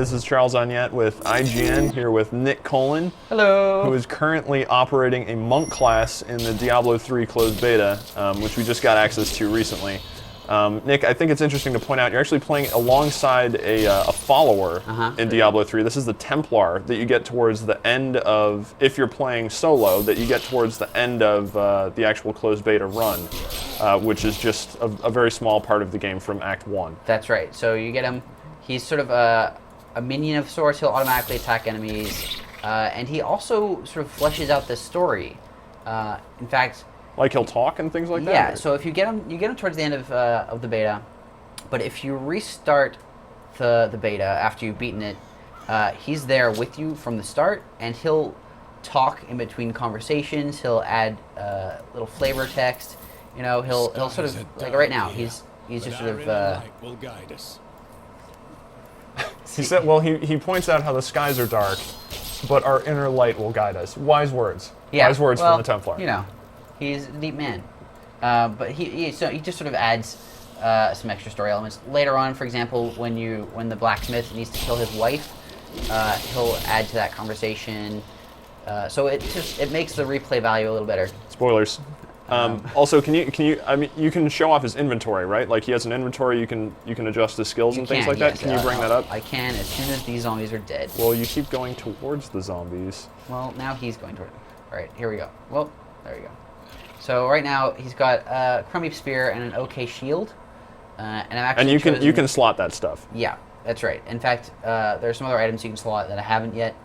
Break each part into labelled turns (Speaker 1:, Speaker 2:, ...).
Speaker 1: this is Charles Onyett with IGN, here with Nick Colin.
Speaker 2: Hello.
Speaker 1: Who is currently operating a monk class in the Diablo III closed beta, which we just got access to recently. Nick, I think it's interesting to point out, you're actually playing alongside a follower in Diablo III. This is the Templar that you get towards the end of, if you're playing solo, that you get towards the end of the actual closed beta run, which is just a very small part of the game from Act 1.
Speaker 2: That's right. So you get him, he's sort of a minion of sorts, he'll automatically attack enemies, and he also sort of fleshes out the story. In fact,
Speaker 1: like he'll talk and things like that?
Speaker 2: Yeah, so if you get him towards the end of the beta, but if you restart the beta after you've beaten it, he's there with you from the start, and he'll talk in between conversations, he'll add little flavor text, you know, he'll sort of, like right now, he's just sort of...
Speaker 1: He said, well, he points out how the skies are dark, but our inner light will guide us. Wise words.
Speaker 2: Yeah,
Speaker 1: wise words from the Templar.
Speaker 2: You know. He's a deep man, but he just sort of adds some extra story elements later on. For example, when the blacksmith needs to kill his wife, he'll add to that conversation. So it makes the replay value a little better.
Speaker 1: Spoilers. Also, can you? I mean, you can show off his inventory, right? Like he has an inventory. You can adjust his skills and things like that. Can you bring that up?
Speaker 2: I can as soon as these zombies are dead.
Speaker 1: Well, you keep going towards the zombies.
Speaker 2: Well, now he's going toward. All right, here we go. Well, there you go. So right now he's got a crummy spear and an OK shield, and I'm actually
Speaker 1: you can slot that stuff.
Speaker 2: Yeah, that's right. In fact, there's some other items you can slot that I haven't yet,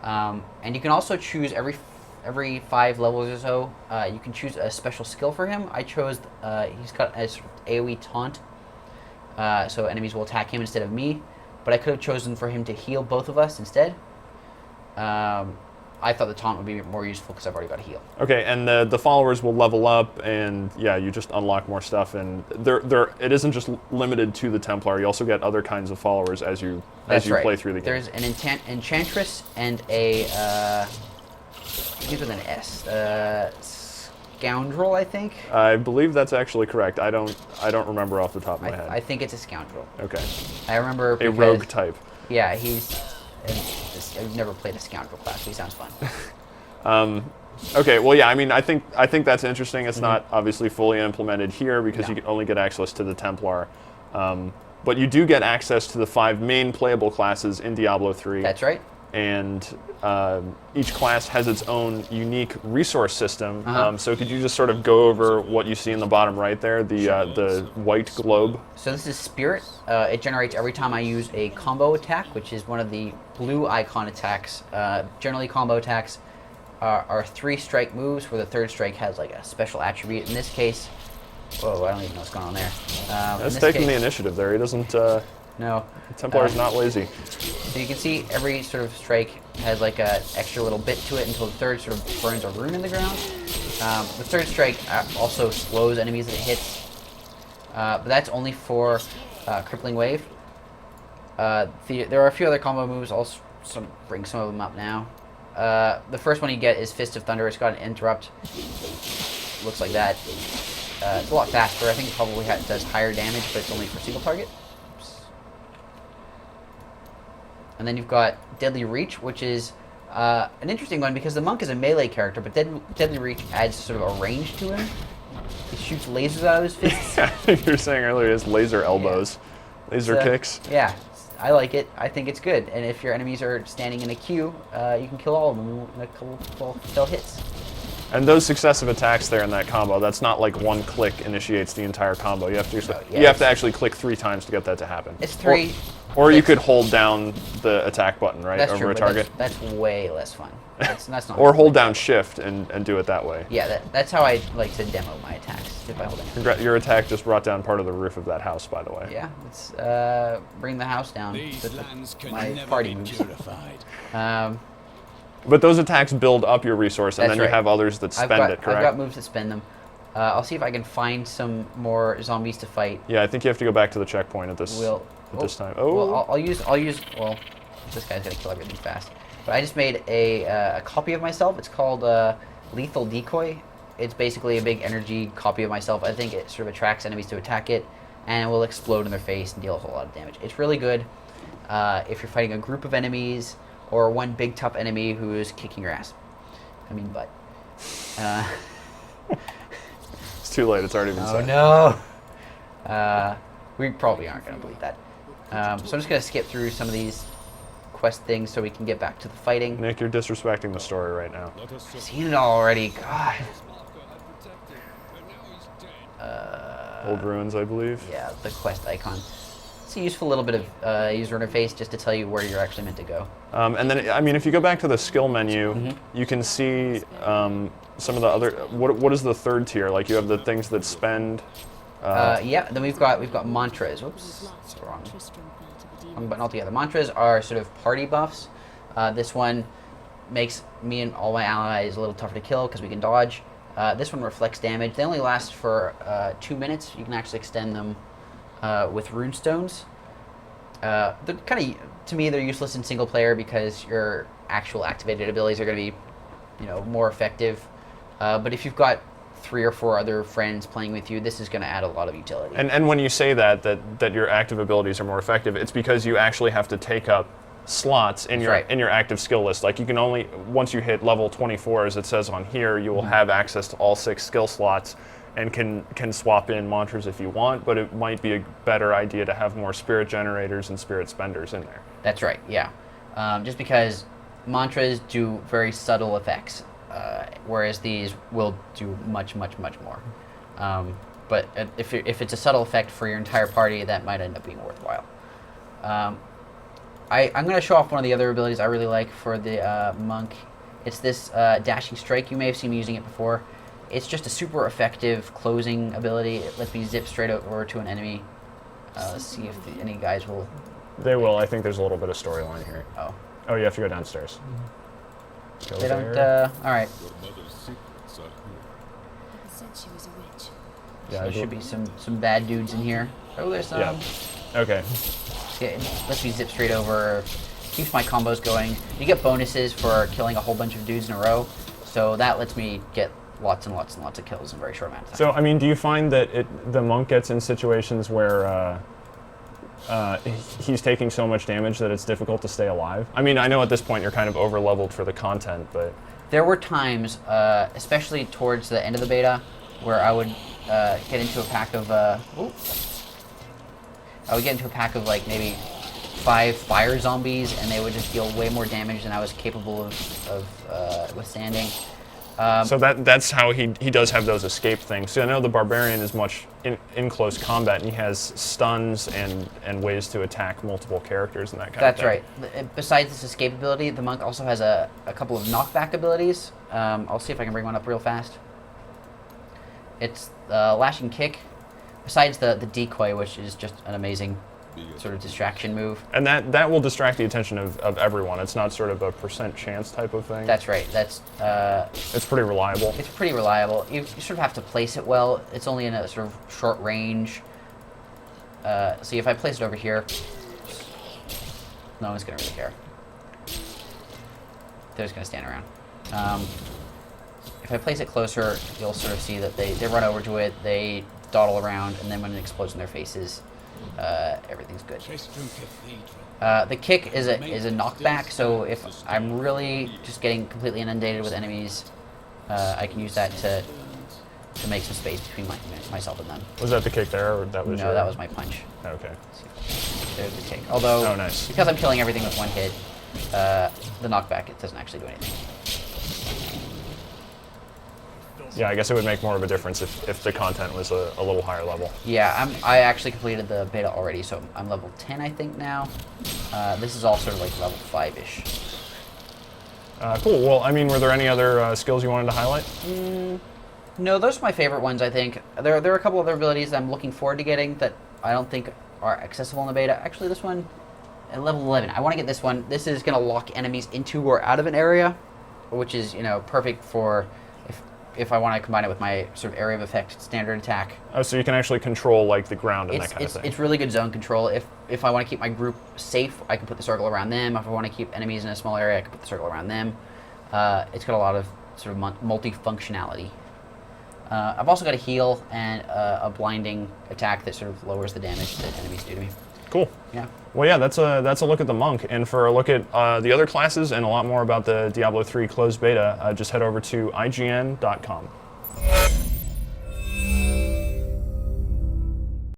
Speaker 2: and you can also choose every 5 levels or so. You can choose a special skill for him. I chose he's got a sort of AOE taunt, so enemies will attack him instead of me. But I could have chosen for him to heal both of us instead. I thought the taunt would be more useful because I've already got a heal.
Speaker 1: Okay, and the followers will level up, and yeah, you just unlock more stuff. And it isn't just limited to the Templar. You also get other kinds of followers as you play through the game.
Speaker 2: There's an enchantress and a begins with an S. Scoundrel, I think.
Speaker 1: I believe that's actually correct. I don't remember off the top of my head.
Speaker 2: I think it's a scoundrel.
Speaker 1: Okay.
Speaker 2: I remember
Speaker 1: a rogue type.
Speaker 2: Yeah, I've never played a scoundrel class, so he sounds fun.
Speaker 1: Okay, well, yeah, I mean, I think that's interesting. It's not obviously fully implemented here because you can only get access to the Templar. But you do get access to the 5 main playable classes in Diablo III.
Speaker 2: That's right.
Speaker 1: And each class has its own unique resource system. So could you just sort of go over what you see in the bottom right there, the white globe?
Speaker 2: So this is Spirit. It generates every time I use a combo attack, which is one of the blue icon attacks. Generally, combo attacks are 3 strike moves, where the 3rd strike has like a special attribute. In this case, whoa, I don't even know what's going on there.
Speaker 1: That's taking the initiative there. He doesn't.
Speaker 2: No.
Speaker 1: The Templar is not lazy.
Speaker 2: So you can see every sort of strike has like a extra little bit to it until the 3rd sort of burns a rune in the ground. The 3rd strike also slows enemies that it hits, but that's only for Crippling Wave. There are a few other combo moves. I'll bring some of them up now. The first one you get is Fist of Thunder. It's got an interrupt. Looks like that. It's a lot faster. I think it probably does higher damage, but it's only for single target. And then you've got Deadly Reach, which is an interesting one because the monk is a melee character, but Deadly Reach adds sort of a range to him. He shoots lasers out of his fists.
Speaker 1: I think you were saying earlier, his laser elbows, laser kicks.
Speaker 2: Yeah, I like it. I think it's good. And if your enemies are standing in a queue, you can kill all of them in a couple hits.
Speaker 1: And those successive attacks there in that combo, that's not like one click initiates the entire combo. You have to you have to actually click 3 times to get that to happen.
Speaker 2: It's 3.
Speaker 1: Or you could hold down the attack button, right,
Speaker 2: that's
Speaker 1: over
Speaker 2: true,
Speaker 1: a target.
Speaker 2: That's way less fun. That's not.
Speaker 1: Or hold down Shift and do it that way.
Speaker 2: Yeah, that's how I like to demo my attacks. If I hold down.
Speaker 1: Your attack just brought down part of the roof of that house, by the way.
Speaker 2: Yeah, let's bring the house down. My party moves.
Speaker 1: But those attacks build up your resource, and then you have others that spend it, correct?
Speaker 2: I've got moves that spend them. I'll see if I can find some more zombies to fight.
Speaker 1: Yeah, I think you have to go back to the checkpoint at this time. Oh.
Speaker 2: Well, I'll use. Well, this guy's gonna kill everything fast. But I just made a copy of myself. It's called Lethal Decoy. It's basically a big energy copy of myself. I think it sort of attracts enemies to attack it, and it will explode in their face and deal a whole lot of damage. It's really good. if you're fighting a group of enemies or one big tough enemy who is kicking your ass. I mean, butt.
Speaker 1: It's too late. It's already been said.
Speaker 2: Oh no. We probably aren't going to believe that. So I'm just going to skip through some of these quest things so we can get back to the fighting.
Speaker 1: Nick, you're disrespecting the story right now.
Speaker 2: I've seen it all already. God.
Speaker 1: Old Ruins, I believe.
Speaker 2: Yeah, the quest icon. It's a useful little bit of user interface just to tell you where you're actually meant to go.
Speaker 1: And then, I mean, if you go back to the skill menu, you can see some of the other. What is the third tier? Like, you have the things that spend.
Speaker 2: Yeah. Then we've got mantras. Whoops, that's wrong. Wrong button altogether. Mantras are sort of party buffs. This one makes me and all my allies a little tougher to kill because we can dodge. This one reflects damage. They only last for 2 minutes. You can actually extend them with runestones. They're kind of, to me, they're useless in single player because your actual activated abilities are going to be, more effective. But if you've got 3 or 4 other friends playing with you, this is going to add a lot of utility.
Speaker 1: And when you say that your active abilities are more effective, it's because you actually have to take up slots in your active skill list. Like, you can only, once you hit level 24, as it says on here, you will have access to all 6 skill slots and can swap in mantras if you want, but it might be a better idea to have more spirit generators and spirit spenders in there.
Speaker 2: That's right, yeah. Just because mantras do very subtle effects, whereas these will do much, much, much more. But if it's a subtle effect for your entire party, that might end up being worthwhile. I'm going to show off one of the other abilities I really like for the monk. It's this dashing strike. You may have seen me using it before. It's just a super effective closing ability. It lets me zip straight over to an enemy. Let's see if any guys will...
Speaker 1: They will. I think there's a little bit of storyline here.
Speaker 2: Oh.
Speaker 1: Oh, you have to go downstairs. Go
Speaker 2: They don't...
Speaker 1: there.
Speaker 2: all right.
Speaker 3: Said she was a witch.
Speaker 1: Yeah,
Speaker 2: There should be some bad dudes in here. Oh, there's some.
Speaker 1: Yeah. Okay.
Speaker 2: Yeah, it lets me zip straight over. Keeps my combos going. You get bonuses for killing a whole bunch of dudes in a row. So that lets me get lots and lots and lots of kills in a very short amount of time.
Speaker 1: So, I mean, do you find that the monk gets in situations where he's taking so much damage that it's difficult to stay alive? I mean, I know at this point you're kind of over-leveled for the content, but...
Speaker 2: There were times, especially towards the end of the beta, where I would get into a pack of... I would get into a pack of, like, maybe 5 fire zombies, and they would just deal way more damage than I was capable of withstanding.
Speaker 1: So that's how he does have those escape things. So I know the barbarian is much in close combat, and he has stuns and ways to attack multiple characters and that kind of thing.
Speaker 2: That's right. Besides this escape ability, the monk also has a couple of knockback abilities. I'll see if I can bring one up real fast. It's lashing kick. Besides the decoy, which is just an amazing sort of distraction move.
Speaker 1: And that will distract the attention of everyone. It's not sort of a % chance type of thing.
Speaker 2: That's right. That's
Speaker 1: it's pretty reliable.
Speaker 2: It's pretty reliable. You sort of have to place it well. It's only in a sort of short range. See, if I place it over here, no one's gonna really care. They're just gonna stand around. If I place it closer, you'll sort of see that they run over to it, they dawdle around, and then when it explodes in their faces, everything's good. The kick is a knockback, so if I'm really just getting completely inundated with enemies, I can use that to make some space between myself and them.
Speaker 1: Was that the kick there, or that was?
Speaker 2: No, that was my punch.
Speaker 1: Okay.
Speaker 2: There's the kick. Although,
Speaker 1: oh, nice.
Speaker 2: Because I'm killing everything with one hit, the knockback, it doesn't actually do anything.
Speaker 1: Yeah, I guess it would make more of a difference if the content was a little higher level.
Speaker 2: Yeah, I actually completed the beta already, so I'm level 10, I think, now. This is all sort of like level 5-ish.
Speaker 1: Cool. Well, I mean, were there any other skills you wanted to highlight?
Speaker 2: No, those are my favorite ones, I think. There are a couple other abilities that I'm looking forward to getting that I don't think are accessible in the beta. Actually, this one, at level 11, I want to get this one. This is going to lock enemies into or out of an area, which is, perfect for... if I want to combine it with my sort of area of effect standard attack.
Speaker 1: Oh, so you can actually control like the ground and that kind of thing.
Speaker 2: It's really good zone control. If I want to keep my group safe, I can put the circle around them. If I want to keep enemies in a small area, I can put the circle around them. It's got a lot of sort of multi-functionality. I've also got a heal and a blinding attack that sort of lowers the damage that enemies do to me.
Speaker 1: Cool.
Speaker 2: Yeah.
Speaker 1: Well, yeah, that's a look at the monk, and for a look at the other classes and a lot more about the Diablo 3 closed beta, just head over to IGN.com.